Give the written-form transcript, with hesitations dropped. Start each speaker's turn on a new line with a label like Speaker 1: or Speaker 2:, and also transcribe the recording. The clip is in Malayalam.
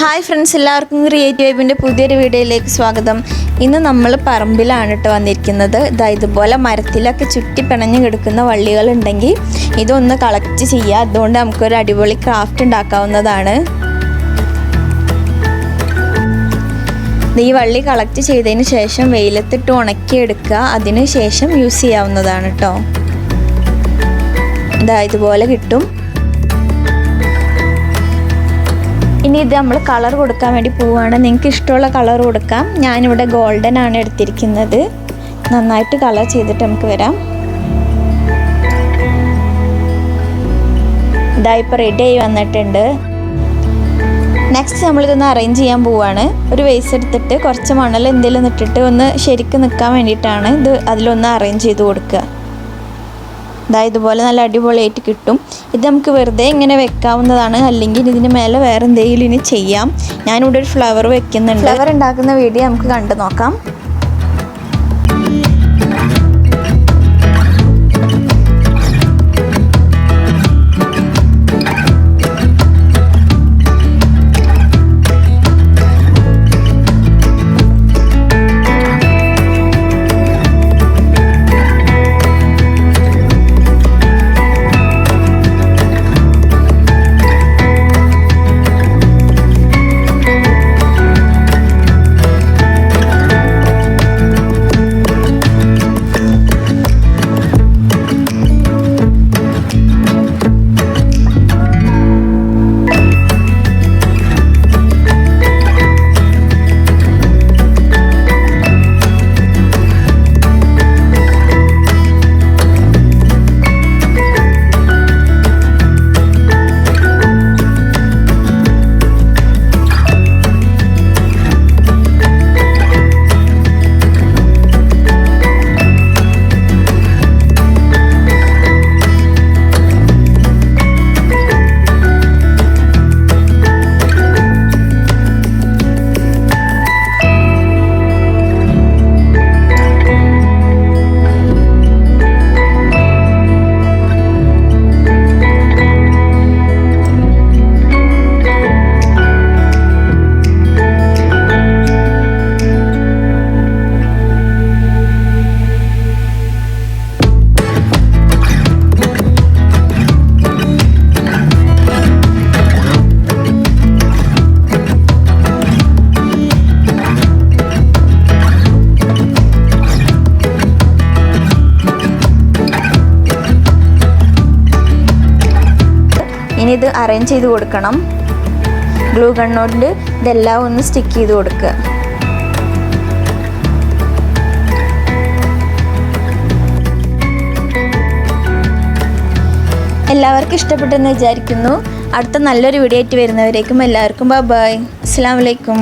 Speaker 1: ഹായ് ഫ്രണ്ട്സ്, എല്ലാവർക്കും ക്രിയേറ്റീവ് വൈബിൻ്റെ പുതിയൊരു വീഡിയോയിലേക്ക് സ്വാഗതം. ഇന്ന് നമ്മൾ പറമ്പിലാണ് വന്നിരിക്കുന്നത്. ഇതുപോലെ മരത്തിലൊക്കെ ചുറ്റി പിണഞ്ഞ് കിടക്കുന്ന വള്ളികളുണ്ടെങ്കിൽ ഇതൊന്ന് കളക്ട് ചെയ്യുക. അതുകൊണ്ട് നമുക്കൊരു അടിപൊളി ക്രാഫ്റ്റ് ഉണ്ടാക്കാവുന്നതാണ്. ഈ വള്ളി കളക്ട് ചെയ്തതിന് ശേഷം വെയിലത്തിട്ട് ഉണക്കിയെടുക്കുക. അതിന് ശേഷം യൂസ് ചെയ്യാവുന്നതാണ് കേട്ടോ. ഇതുപോലെ കിട്ടും. ഇനി ഇത് നമ്മൾ കളർ കൊടുക്കാൻ വേണ്ടി പോവുകയാണ്. നിങ്ങൾക്ക് ഇഷ്ടമുള്ള കളർ കൊടുക്കാം. ഞാനിവിടെ ഗോൾഡൻ ആണ് എടുത്തിരിക്കുന്നത്. നന്നായിട്ട് കളർ ചെയ്തിട്ട് നമുക്ക് വരാം. ഇപ്പോൾ റെഡി ആയി വന്നിട്ടുണ്ട്. നെക്സ്റ്റ് നമ്മളിതൊന്ന് അറേഞ്ച് ചെയ്യാൻ പോവുകയാണ്. ഒരു വേസ് എടുത്തിട്ട് കുറച്ച് മണൽ എന്തെങ്കിലും ഇട്ടിട്ട് ഒന്ന് ശരിക്കും നിൽക്കാൻ വേണ്ടിയിട്ടാണ് ഇത് അതിലൊന്ന് അറേഞ്ച് ചെയ്ത് കൊടുക്കുക. ഇതുപോലെ നല്ല അടിപൊളിയായിട്ട് കിട്ടും. ഇത് നമുക്ക് വെറുതെ ഇങ്ങനെ വെക്കാവുന്നതാണ്, അല്ലെങ്കിൽ ഇതിന് മേലെ വേറെ എന്തെങ്കിലും ഇനി ചെയ്യാം. ഞാനിവിടെ ഒരു ഫ്ലവർ വെക്കുന്നുണ്ട്. ഫ്ലവർ ഉണ്ടാക്കുന്ന വീഡിയോ നമുക്ക് കണ്ടു നോക്കാം. ഇനി ഇത് അറേഞ്ച് ചെയ്ത് കൊടുക്കണം. ഗ്ലൂ ഗണ്ണോണ്ട് ഇതെല്ലാം ഒന്ന് സ്റ്റിക്ക് ചെയ്ത് കൊടുക്കുക. എല്ലാവർക്കും ഇഷ്ടപ്പെട്ടെന്ന് വിചാരിക്കുന്നു. അടുത്ത നല്ലൊരു വീഡിയോ ആയിട്ട് വരുന്നവരേക്കും എല്ലാവർക്കും ബൈ. അസ്സലാമു അലൈക്കും.